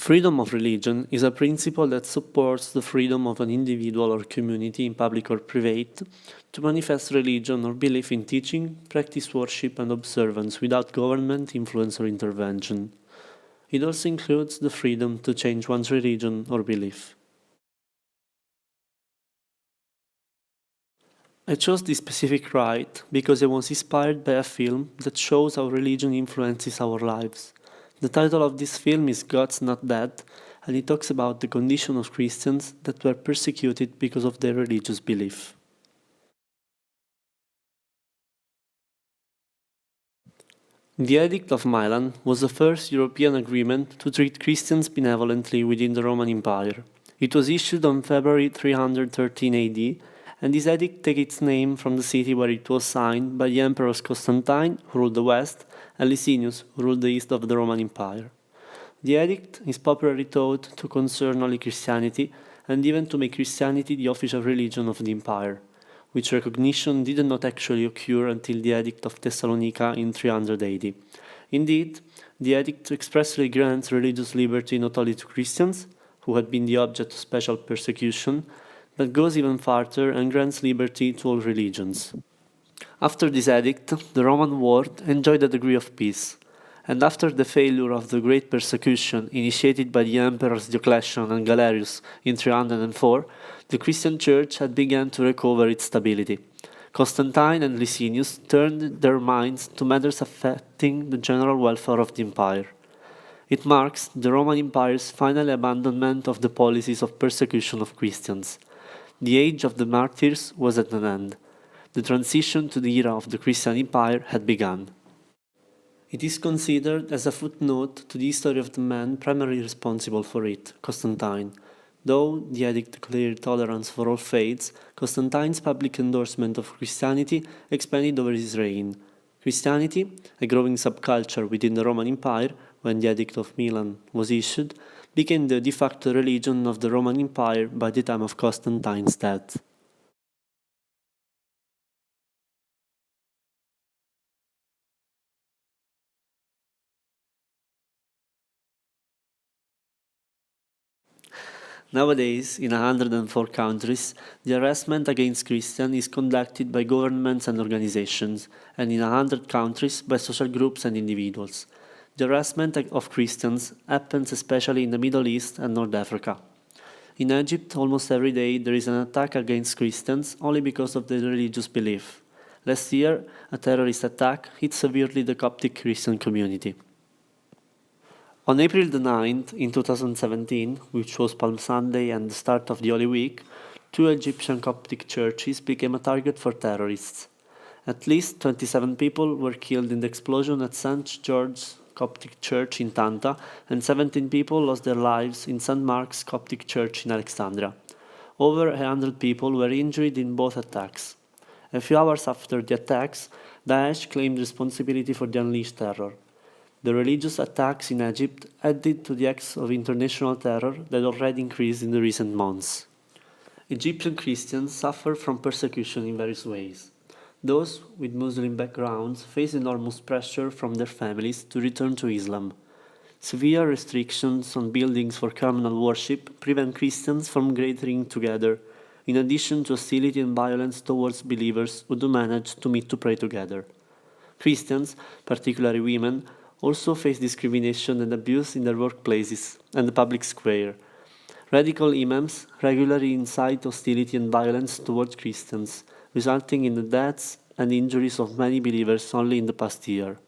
Freedom of religion is a principle that supports the freedom of an individual or community, in public or private, to manifest religion or belief in teaching, practice worship and observance without government influence or intervention. It also includes the freedom to change one's religion or belief. I chose this specific right because I was inspired by a film that shows how religion influences our lives. The title of this film is God's Not Dead, and it talks about the condition of Christians that were persecuted because of their religious belief. The Edict of Milan was the first European agreement to treat Christians benevolently within the Roman Empire. It was issued on February 313 AD, and this edict takes its name from the city where it was signed by the emperors Constantine, who ruled the west, and Licinius, who ruled the east of the Roman Empire. The edict is popularly thought to concern only Christianity, and even to make Christianity the official religion of the empire, which recognition did not actually occur until the Edict of Thessalonica in 300 AD. Indeed, the edict expressly grants religious liberty not only to Christians, who had been the object of special persecution, but goes even farther and grants liberty to all religions. After this edict, the Roman world enjoyed a degree of peace, and after the failure of the great persecution initiated by the emperors Diocletian and Galerius in 304, the Christian Church had begun to recover its stability. Constantine and Licinius turned their minds to matters affecting the general welfare of the empire. It marks the Roman Empire's final abandonment of the policies of persecution of Christians. The age of the martyrs was at an end. The transition to the era of the Christian Empire had begun. It is considered as a footnote to the history of the man primarily responsible for it, Constantine. Though the edict declared tolerance for all faiths, Constantine's public endorsement of Christianity expanded over his reign. Christianity, a growing subculture within the Roman Empire when the Edict of Milan was issued, became the de facto religion of the Roman Empire by the time of Constantine's death. Nowadays, in 104 countries, the harassment against Christians is conducted by governments and organizations, and in 100 countries by social groups and individuals. The harassment of Christians happens especially in the Middle East and North Africa. In Egypt, almost every day there is an attack against Christians only because of their religious belief. Last year, a terrorist attack hit severely the Coptic Christian community. On April the 9th, in 2017, which was Palm Sunday and the start of the Holy Week, two Egyptian Coptic churches became a target for terrorists. At least 27 people were killed in the explosion at St. George's Coptic Church in Tanta, and 17 people lost their lives in St. Mark's Coptic Church in Alexandria. Over 100 people were injured in both attacks. A few hours after the attacks, Daesh claimed responsibility for the unleashed terror. The religious attacks in Egypt added to the acts of international terror that already increased in the recent months. Egyptian Christians suffer from persecution in various ways. Those with Muslim backgrounds face enormous pressure from their families to return to Islam. Severe restrictions on buildings for communal worship prevent Christians from gathering together, in addition to hostility and violence towards believers who do manage to meet to pray together. Christians, particularly women, also face discrimination and abuse in their workplaces and the public square. Radical imams regularly incite hostility and violence towards Christians, resulting in the deaths and injuries of many believers only in the past year.